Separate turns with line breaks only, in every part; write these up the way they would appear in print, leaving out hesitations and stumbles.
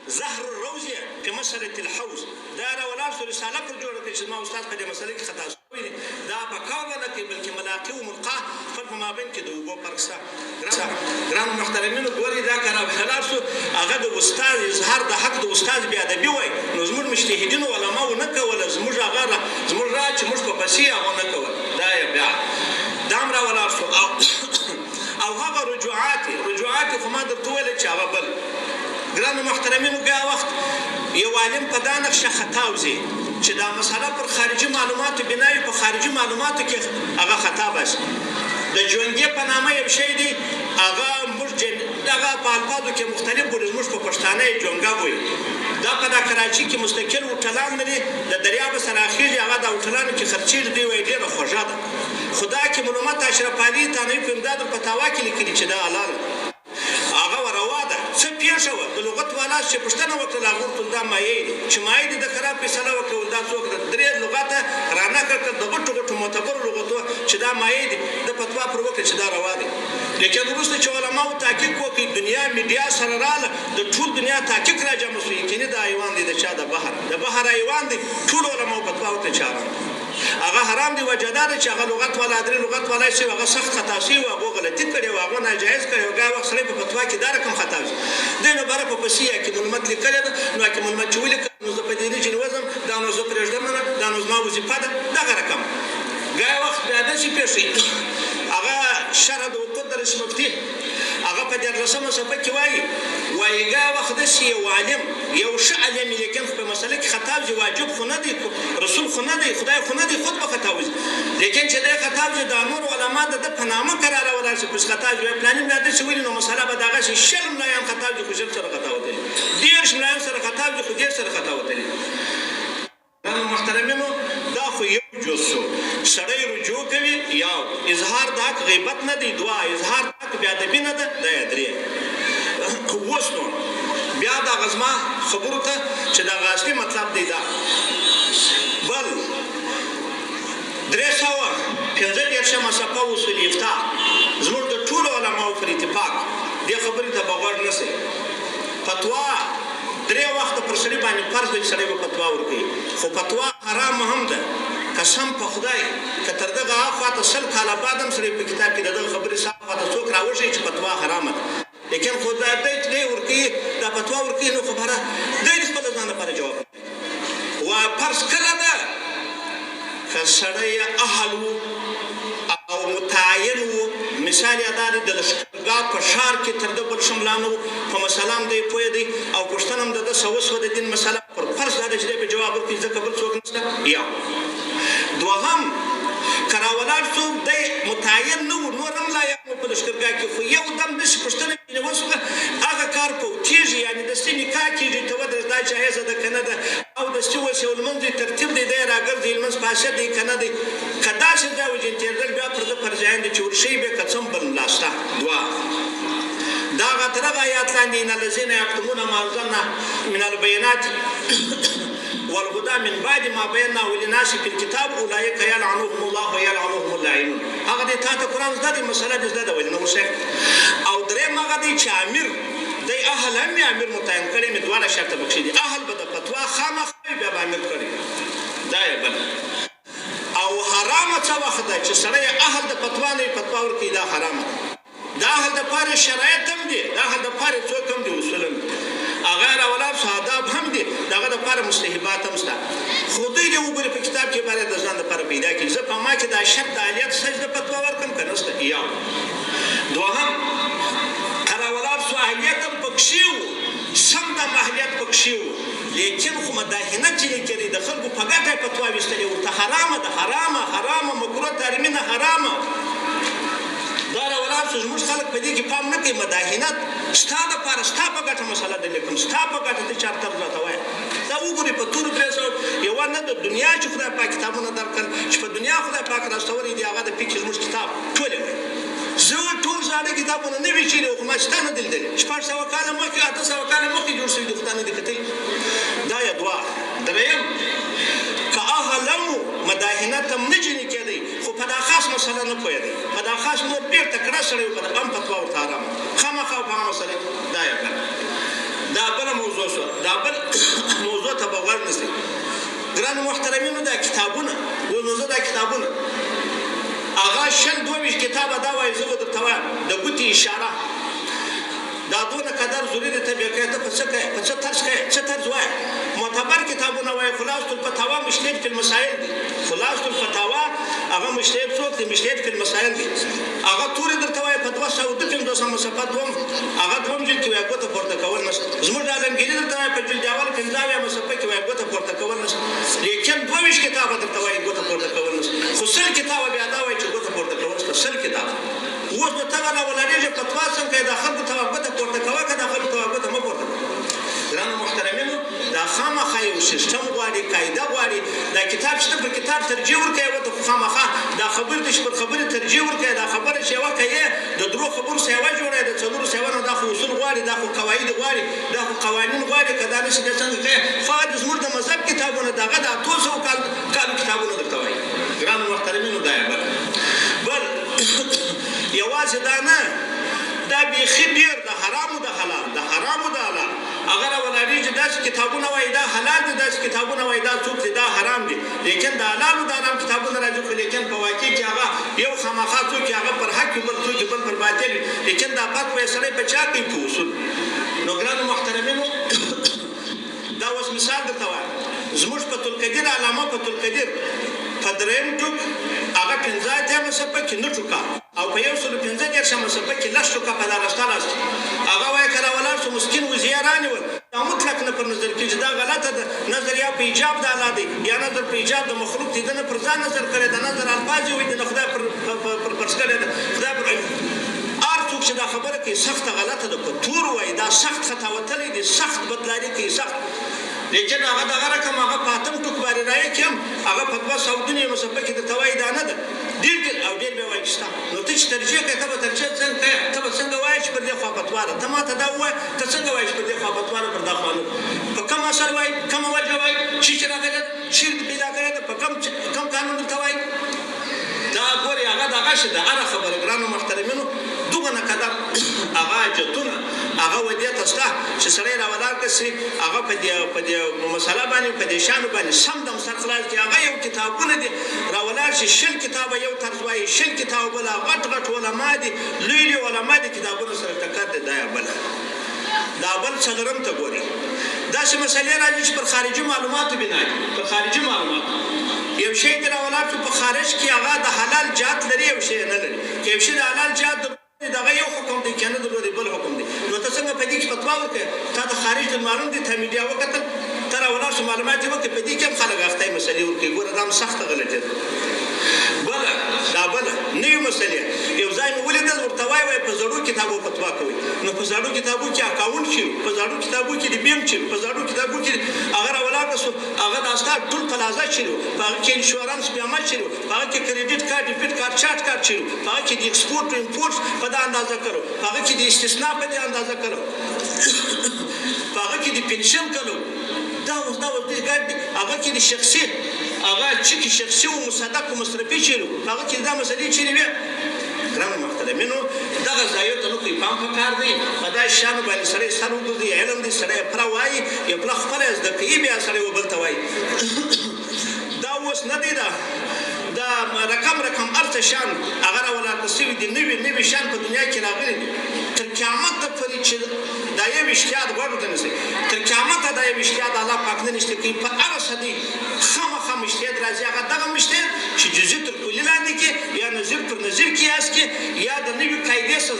زهر الروزیه په مسأله الحوض دا راولاړ سو رساله پر جوړه کړي چې ما استاد په دې مسلې کې خطا شوی دی دا په کار نه کوي بلکې ملاقي او ملقا فرق په مابین کې د اوبو فرق شته. ګران محترمینو ګوري دا کار حلال شو هغه د استاد اظهار د حق د استاد بیا ادبي وای نو زموږ مجتهدینو علماو نه کوله زموږ هغه زموږ را چې موږ په بسي هغه نه کوله دا بیا دام راولاړ شو او هغه رجوعات خو ما درته ویل چې هغه بل ګرانو محترمینو بیا وخت یو عالم په دا نقشه خطا وځي چې دا مسله پر خارجي معلوماتو بنایي په خارجي معلوماتو کې هغه خطا بس د جونګې په نامه یو شی دی هغه موږ دغه په الفاظو کې مختلف بولي زموږ په پښتانه یې جونګا وایي دا په دا کراچي کې مستقل هوټلان لري د دریاب سره اخیږي هغه د هوټلانو کې خرچیږي دی وایي ډېره خوږه ده خدا کې معلومات اشرف علي تانوي په امداد الفتاوا کې لیکلي چې دا حلال هغه وروا ده څه پیښه وه د لغت والا چې پوښتنه وکړله هغه ورته دا مایع دي چې مایع دي د خراب فیصله وکړل دا څوک ده درې لغته رانه کړ د غټو معتبرو لغتو چې دا مایع دي د فتوا پر وکړه چې دا روا دي لیکن وروسته چې علماو تحقیق وکړي دنیا میډیا سره راله د ټول دنیا تحقیق راجمع شو یقیني دا حیوان دی د چا د بحر حیوان دی ټول علماو فتوا ورته چاران هغه حرام دی وجه دا ده چې هغه لغت والا درې لغت والا شي هغه سخت خطا شي او هغه غلطي کړې او هغه ناجایز کړې او هغه وخت سره په فتوا کې دا رقم خطا شي دی نو بره په پسیه کې معلومات لیکلې ده نو کې معلومات چې ولیکل نو زه په دې نه چې وزم دا نو زه پرېږدم نه دا نو زما وظیفه ده دغه رقم ګای وخت بیا داسې پېښې هغه شرع د وقود د رئیس مفتي هغه په 14مه صفحه کې وایي ګای وخت داسې یو عالم یو ښه عالم لیکن په مسله کې خطا وځي واجب خو نه دی رسول خو نه دی خدای خو نه دی خود به خطا وځي لیکن چې دی خطا وځي د نور علما د په نامه قراره ولاړ شي پس خطا وځي پلاني نه داسې ویلي نو مسله به دغه شي شل ملایان خطا وځي خو شل سره خطا وتلي 10 ملایان سره خطا وځي خو 10 سره خطا وتلي محترمینو دا خو یو جز شو سړی رجوع کوي یا اظهار د حق غیبت نه دی دوه اظهار د حق بې ادبي نه ده دا درې اوس نو بیا دا غزما خبرو ته چې دا اصلي مطلب دی دا بل 315 صفحه اصول افتاء زموږ د ټولو علماو پر اتفاق دې خبرې ته به غوږ نسئ فتوا درې وخته پر سړي باندې فرض دی چې سړی به فتوا ورکوي خو فتوا حرام هم ده قسم په خدای که تر دغه هاخواته 100 کاله بعد هم سړی په کتاب کې د دغه خبرې هاخواته څوک راوښیي چې فتوا حرامه ده لیکن خو دا دی چې دی ورکوي دا فتوا ورکوي نو خبره دی د خپل ځان لپاره جواب و فرض کله ده که سړی اهل و او متعین و مثال یې دا دی د لښکرګاه په ښار کې تر ده بل شملانه و په مسله هم دی پوه دی او پوښتنه هم د ده څه وسوه د دین مسله پر فرض دا ده چې دی په جواب ورکړي ځکه بل څوک نشته یا دوهم که راولاړ څوک دی متعین نه و نور هم لایق و په لښکرګاه کې خو یو دم داسې پوښتنه مې وسوه هغه کار پوتېږي یعنې دستي نکاح کېږي ته ودرېږي دا جایزه ده که نه ده او دستي وسې لمونځ ترتیب دی دی راګرځي لمونځ فاسد دی که نه دی که داسې ځای وجنتېدل بیا پر ده فرضیان دي چې ورشي بیا که څه هم بل ملاسته دوه دا هغه تر هغه آیات لاندې ان الذین یکتمون ما انزلنا من البینات والهدى من بعد ما بیناه للناس فی الکتاب اولئک یلعنهم الله ویلعنهم اللاعنون هغه دی تا ته قرآن زده دی مسله دې زده ده ولې نه وشی او درېیم هغه دی چې امیر دی اهل هم یې امیر متعین کړی مې دواړه شرطه بخښي دي اهل به د فتوا خامخا بیا به امیر کړی دا یې بل او حرامه څه وخت ده چې سړی اهل د فتوا نه فتوا ورکوي دا حرامه ده دا اهل د پاره شرایط هم دي دا اهل د پاره څوک هم دي اصول هم دي هغه راولاړ څه آداب هم دي دغه دپاره مستحبات هم شته خو دوی دې وګوري په کتاب کې باید د ځان دپاره پیدا کړي زه په ما کې دا شرط د اهلیت سجده فتوا ورکړم که نشته یا دوهم که راولاړ څو اهلیت هم پکښې و سم دم اهلیت پکښې و لیکن خو مداهنه چې یې کړې د خلکو په ګټه یې فتوا ویستلې ورته حرامه ده حرامه مکروه تحریمي نه حرامه دا راولاړ شو زموږ خلک په دې کې پام نه کوي مداهنت ستا دپاره ستا په ګټه مسله ده لیکن ستا په ګټه ته چا طرز راته وایه دا وګورئ په تورو درېسو یوه نه د دنیا چې خدای پاک کتابونه درکړل چې په دنیا خدای پاک راستولی دي هغه د فقه زموږ کتاب ټولې وایي زه ټول زاړه کتابونه نه وي چیرې خو ما ستا نه دي لیدلي 600 کاله مخکې 800 کاله مخکې جوړ شوي دي خو تا نه دي کتلي دا یې دوه درېیم که اهل هم مداهنت هم نه جنې کېدی خو په دا خاص مسله نه پوهېدی په دا خاص نور بېرته کړه سړی و په هم فتوا ورته حرامه خامخا په هغه مسلې دا یې کړه دا بله موضوع یو شو دا بل موضوع ته به غوږ نیسئ. ګرانو محترمینو دا کتابونه نو زه دا کتابونه هغه 22 کتابه دا وایي زه به درته وایم د ګوتې اشاره دا دونه قدر ضروري دی ته بیا کوې ته په څه کوې په څه طرز کوې څه طرز وایې معتبر کتابونه وایي خلاصة الفتاوا مجتهد فی المسائل دي خلاصة الفتاوا هغه مجتهد څوک دی مجتهد فی المسائل دي هغه تورې درته وایي په 252 صفحه دوم هغه دوم جلد کې وایي ګوته پورته کول نشته زموږ د عالمګیري درته وایي په جلد اول 15 صفحه کې وایي ګوته پورته کول نشته لیکن 22 کتابه درته وایي ګوته پورته کول نشته خو 100 کتابه بیا دا وایي چې ګوته پورته کول نشته 100 کتابه اوس نو ته راولانېږې فتوا څنګه د خلکو ته ګوته پورته کوه که د خلکو ته ګوته مه پورته کوه. ګرانو محترمینو دا خامخا یو سیسټم غواړي قاعده غواړي دا کتاب شته پر کتاب ترجیح ورکوي ورته خو خامخا دا خبرې ته چې پر خبرې ترجیح ورکوي دا خبره چې یوه کوي د درو خبرو سیوه جوړوي د څلورو سیوه نه دا خو اصول غواړي دا خو قواعد غواړي دا خو قوانین غواړي که دا نشي بیا څنګه کوي خو هغه زموږ د مذهب کتابونه د هغه د 800 کالو کتابونه درته وایي. ګرانو محترمینو دا یې بل یوازې دا نه دا بیخي ډېر د حرامو د حلال د حرامو د حلال هغه راولاړېږي داسې کتابونه وایي دا حلال دي داسې کتابونه وایي دا څوک دي دا حرام دي لیکن د حلالو د حرام کتابونه راځي خو لیکن په واقع کې هغه یو خامخا څوک هغه پر حق وي بل څوک بل پر باطل وي لیکن دا فرق به یې سړی په چا کوي په اصول. نو ګرانو محترمینو دا اوس مثال درته وایم زموږ په تلقدیر علامه په تلقدیر په درېیم ټوک هغه 15 صفحه کې نه ټوکه او په 115 صفحه کې لس ټوکه په دا راسته راستي هغه وایي که راولاړ شو مسکین وزیر رانیول دا مطلق نه پر نظر کېږي دا غلطه ده نظر یا په ایجاب د الله دی یا نظر په ایجاب د مخلوق دی ده نه پر ځان نظر کړی ده نظر الفاظ یې وایي د خدای پر فرض کړی ده خدای پر هر څوک چې دا خبره کوي سخته غلطه ده په تور وایي دا سخت خطا وتلی دی سخت بدلاري کوي سخت لیکن هغه دغه رقم هغه په اتم ټوک باندې رایې کې هم هغه په 209 صفحه کې درته وایي دا نه ده ډېر او ډېر بیا وایي چې شته نو ته چې ترجیح کوې ته به ترجیح څنګه کوې ته به څنګه وایې چې پر دې خوا فتوا ده ته ما ته دا ووایه ته څنګه وایې چې پر دې خوا فتوا ده پر دا خوا نه په کوم اثر وایي کومه وجه وایي چې راغلی ده شرک پیدا کړی ده په کوم قانون درته وایي دا ګورې هغه دغه شي د هره خبره ګرانو محترمینو دومره قدر هغه حاجتونه هغه ودیته شته چې سړی راولاړ که سي هغه په دې مسله باندې په دې شیانو باندې سم دم سر خلاص کړي هغه یو کتابونه دي راولاړ شي 20 کتابه یو طرز وایي 20 کتابه بله غټ غټ علما دي لوی لوی علما دي کتابونه سره ټکر دی دا یې بله دا بل څلورم ته ګوري داسې مسلې راځي چې پر خارجي معلوماتو بنا دي پر خارجي معلوماتو یو شی دی راولاړ شو په خارج کې هغه د حلال جات لري یو شی نه لري که یو شی د حلال جات دغه یو حکم دی که نه درلودی بل حکم دی نو ته څنګه په دې کې فتوا وکړې تا د خارج د معلوم دی ته میډیا وکتل ته راولاړ شو معلومات یې وکړې په دې کې هم خلک اخته مسلې ورکوي ګوره دا هم سخته غلطي ده بله دا بله نوي مسلې یو ځای مې ولیدل ورته وایي په زړو کتابو فتوا کوي نو په زړو کتابو کې اکاونټ چیرو په زړو کتابو کې د بیم چیرو په زړو کتابو کې هغه راولاړ شو هغه د استا ټول پلازا چیرو په هغه کې انشورانس بیمه چیرو په هغه کې کریډټ کارت ډیبټ کارت چارت کارت چیرو په هغه کې د ایکسپورټ او امپورټ په دا اندازه کړو په هغه کې د استثناء په دې اندازه کړو په هغه کې د پنشن کړو دا اوس دې ګډ هغه کې د شخصي هغه چې شخصي او مصدق او مصرفي چیرو هغه کې دا مسلې چیرې وي ګرانو محترمینو دغه ځایو ته نو کوي پام پکار دی په دا شیانو باندې سړی سر وګرځي علم دی سړی پوره وایي یو پوره خپله زده کوي بیا سړی و بل ته وایي دا اوس نه دی دا رقم هر څه شیان هغه راولاړ شوي دي نوي شیان په دنیا کې راغلي دي تر قیامته پورې چې دا یو اجتهاد غواړو ته نشي تر قیامته دا یو اجتهاد الله پاک نه نشته کوي په هغه څه دی خامخا اجتهاد راځي هغه دغه اجتهاد چې جزء تر کلي لاندې کې یا نظر پر نظر قیاس کې یا د نوي قاعدې سره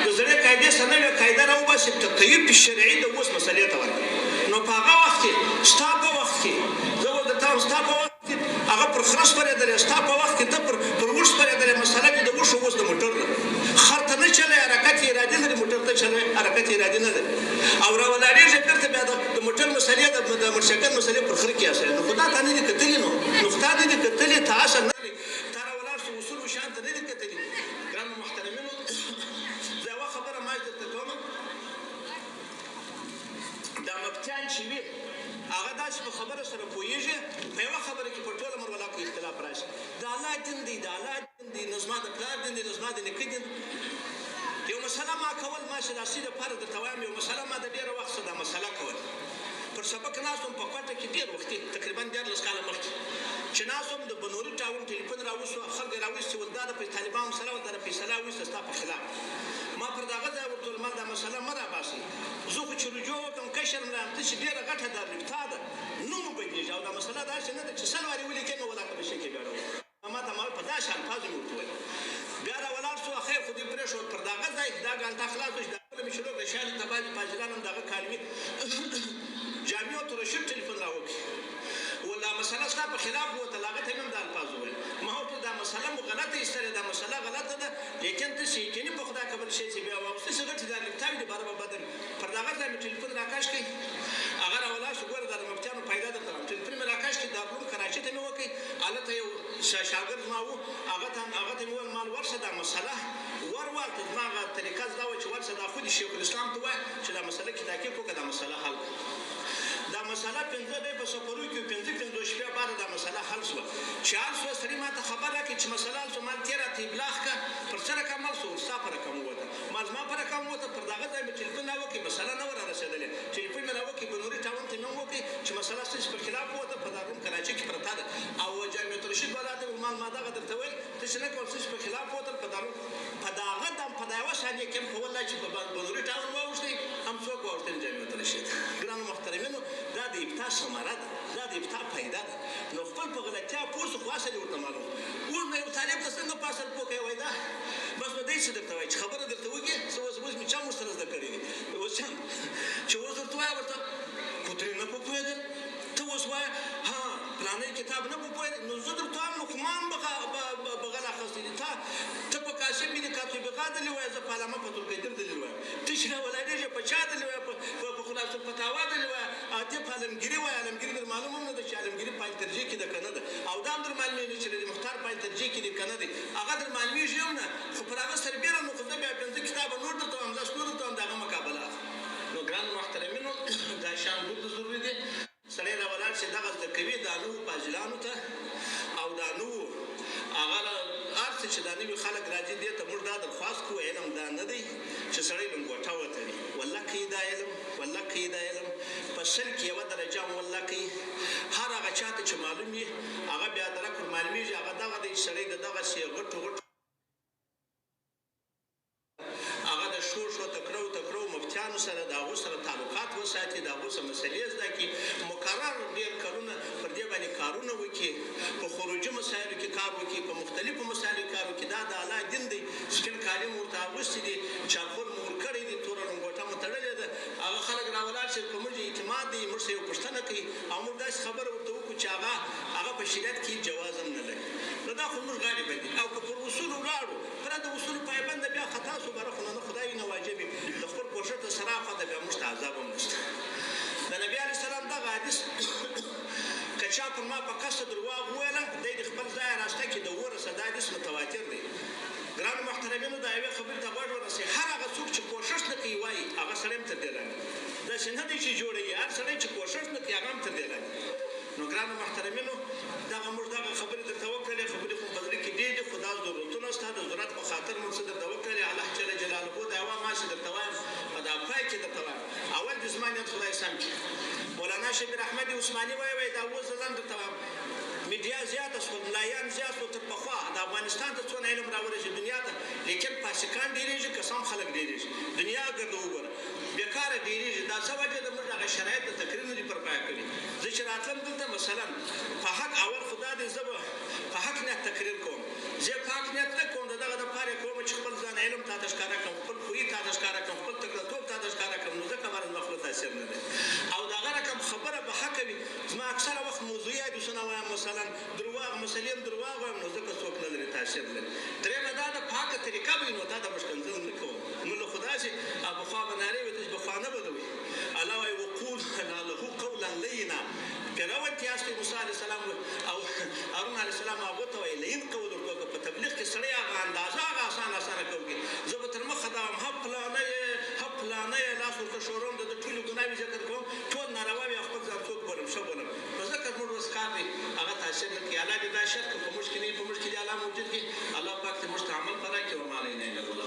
د زړې قاعدې سره نوې قاعده راوباسي تقیید شرعي د اوس مسلې ته ورکړي نو په هغه وخت کې ستا په وخت کې زه ورته وایم ستا په وخت کې هغه پر خره سپرېدلی ستا په وخت کې ته پر اوښ سپرېدلی مسله دې د اوښو اوس د موټر ده خر ته نه چلی حرکت یې ارادي لري موټر ته چلی حرکت یې ارادي نه لري او راولاړېږي بېرته بیا د موټر مسلې د موټرسایکل مسلې پر خره قیاسوي نو خو دا تا نه دي کتلي نو خو تا نه دي کتلي تا اصل نه لري تا راولاړ شو اصول و شیان ته نه دي کتلي ګرانو محترمینو زه یوه خبره ما درته کوم دا مفتیان چې وي هغه داسې په خبره سره پوهېږي په یوه خبره کې په ټوله مرغلا کې اختلاف راشي د الله دین دی د الله دین دی نو زما د پلار دین دی نو زما د نیکه دین یو مسله ما کول ما چې د اصلي دپاره درته وایم یو مسله ما د ډېره وخت څخه دا مسله کول سبق ناست وم په کوټه کې ډېر وختي تقریبا 14 کاله مخکې چې ناست وم د بنوري ټاون ټلیفون راوستو خلک یې راوستي ول دا د طالبانو سره وه دا د فیصله وایسته ستا په خلاف ما پر دغه ځای ورته ویل ما دا مسله مه راباسئ زه خو چې رجوع وکړم کشر مې یم ته چې ډېره غټه دارالفتا ده نوم بدلېږي او دا مسله داسې نه ده چې 100 وارې ولیکې نو ولاکه به شکې ګډوه ما ته ما په داسې الفاظو مې ورته وویل بیا را ولاړ شو خیر خو دې پرېښود پر دغه ځای دا ګانټه خلاص شو چې دا بله مې شروع کړه شاید تبادي فاضلان هم دغه کالمي جامع عبدالرشید ټلیفون راوکړي ویل دا مسله ستا په خلاف ووتل هغه ته مې هم دا الفاظ وویل ما ورته دا مسله مو غلطه ایستلې دا مسله غلطه ده لیکن ته چې یقیني په خدای خبر شې چې بیا واپس چې غټې دارالفتاوې دې باره به بدل پر دغه ځای مې ټلیفون راکش کړي هغه را ولاړ شو ګوره دا د مفتیانو پیدا درته وایم ټلیفون مې راکش کړي دارالعلوم کراچۍ ته مې وکړئ هلته یو شاګرد ما و هغه ته مې وویل مال ورشه دا مسله ورته زما هغه طریقه زده وه چې ورشه دا خو دې شیخ الاسلام ته ووایه چې دا مسله کې تحقیق وکړه دا مسله حل دا مسله 15 دی په سفرو کې 15 شپې بعد دا مسله حل شوه چې حل شوه سړي ما ته خبر راکړي چې مسله حل شوه ما تېره ته ابلاغ کړه پر څه رقم حل شو ستا په رقم ووته ما زما په رقم ووته پر دغه ځای مې ټلیفون راوکړي مسله نه وه رارسېدلې ټلیفون مې راوکړي بنوري ټاون ته مې هم وکړي چې مسله ستاسې پر خلاف ووته په دارالعلوم کراچۍ کې پرته ده او جامع عبدالرشید والا ته ویل ما دغه درته ویل ته چې نه کوم ستاسې پر خلاف ووتل په دارالعلوم په دغه دم په دا یوه ثانیه کې هم کول دا چې په بنوري ټاون واوښتئ هم څوک واوښتل جامع عبدالرشید ګرانو محترمینو دا د ابتدا ثمره ده دا د ابتدا فایده ده نو خپل په غلطیا پوه شو خو اصل یې ورته معلوم اوس نو یو طالب ته څنګه په اصل پوه کوي وایي دا بس نو دی څه درته وایي چې خبره درته وکړي څه اوس مې چا موږ سره زده کړي دي اوس چې اوس درته وایه ورته خو ترې نه په پوهېدل ته اوس وایه ها پلانی کتاب نه په پوهېدل نو زه درته وایم نو خو ما هم بغل اخیستی دي ته په کاشف مې د کاتبقا دلې وایه زه په علامه پترقیدر دلې وایم ته چې راولاړېږې په چا دلې وایه په خلاص الفتاوا دلې وایه ته په علمګیري وایه علمګیري در معلوم هم نه ده چې علمګیري پایل ترجیح کې ده که نه ده او دا هم در معلومېږي چې د مختار پایل ترجیح کې دي که نه دی هغه در معلومېږي هم نه خو پر هغه سربېره نو خو زه بیا 15 کتابه نور درته وایم 10 نور درته وایم د هغه مقابله نو ګرانو محترمینو دا شان بود ضروري دی سړی را ولاړ چې دغه زده کوي دا نوو فاضلانو ته او دا نوو هغه هر څه چې دا نوي خلک راځي دې ته موږ دا درخواست کوو علم دا نه دی چې سړی لنګوټه وتړي والله کوي دا علم والله کوي دا علم په سل کې یوه درجه هم والله کوي هر هغه چا ته چې معلوم وي هغه بیا درک ور معلومېږي هغه دغه دی چې سړی د دغسې غټو هغه د شو تکرو مفتیانو سره د هغو سره تعلقات وساتي د هغو سره مسلې زده کړي مقرر ډېر کارونه پر دې باندې کارونه وکړي په خروجي مسایلو کې کار وکړي په مختلفو مسایلو کې کار وکړي دا د اعلی دین دی سپین کالي مو ورته اغوستي دي چاخور مو ورکړی دي توره لنګوټه مو تړلې ده هغه خلک راولاړ چې په موږ اعتماد دی موږ سره یو پوښتنه کوي او موږ داسې خبره ورته وکړو چې هغه په شریعت کې جواز هم نه لري نو دا خو موږ غالبه دي او که پر اصولو ولاړو پرته د اصولو پایبنده بیا خطا شو بره خو نه خدای نه واجب د خپل کوشش ته صرافه ده بیا موږ ته عذاب هم نشته د نبي علیه السلام دغه حدیث که چا پر ما په قصد درواغ وویله دی د خپل ځای راسته کې د ورسه دا حدیث متواتر دی ګرانو محترمینو د یوې خبرې ته غوږ ورسئ هر هغه څوک چې کوشش نه کوي وایي هغه سړی هم تر دې لاندې داسې نه دی چې جوړوي هر سړی چې کوشش نه کوي هغه هم تر دې لاندې نو ګرانو محترمینو دغه موږ دغه خبرې درته وکړلې خبرې خو په زړه کې ډېر دي خو دا ضرورتونه ستا د ضرورت په خاطر موږ څه درته وکړلې الله جل جلاله دا یوه ما چې درته وایم په دا پای کې درته وایم اول د زما نیت خدای سم کړي مولانا شبیر احمد عثماني وایي دا اوس ځلان درته وایم میډیا زیاته شول ملایان زیات شول تر پخوا د افغانستان ته څونه علم راورسېد دنیا ته لیکن فاسقان ډېرېږي قسم خلک ډېرېږي دنیا ګرده وګوره بېکاره ډېرېږي دا څه وجه ده موږ هغه شرایط د تقریر نه دي پر پایه کړي زه چې راتلم دلته مثلا په حق اول خو دا دی زه به په حق نیت تقریر کوم زه په حق نیت نه کوم د دغه دپاره یې کوم چې خپل ځان علم تا ته ښکاره کړم خپل خوی تا ته ښکاره کړم خپل تکړهتوب تا ته ښکاره کړم نو ځکه باندې زما خپل تاثیر نه دی او د هغه رقم خبره به حقه وي زما اکثره وخت موضوعي حدیثونه وایم مثلا درواغ مسلې هم درواغ وایم نو ځکه څوک نه لري تاثیر لري درېیمه دا ده په حقه طریقه به وي نو تا ته به ښکنځل نه کوم نو له خو داسې پخوا به نارې وي داسې پخوانه به ده وي الله وایي وقول له قولا لینا پیراون کې هستې موسی علیه السلام او هارون علیه السلام هغو ته وایي لین قول ورته وکړه په تبلیغ کې سړی هغه اندازه هغه اسانه کوي زه به تر مخه دا وایم پلانه یې لاس ورته ښوروم د ټولو ګناوې ذکر کوم ټول ناروا وي او خپل ځان څوک بولم ښه بولم نو ځکه زموږ اوس کار دی هغه تاثیر نه کوي الله دې دا شرط په موږ کې نه وي په موږ کې دې الله موجود کړي الله پاک دې موږ ته عمل پیدا کړي وما علینا الا البلاغ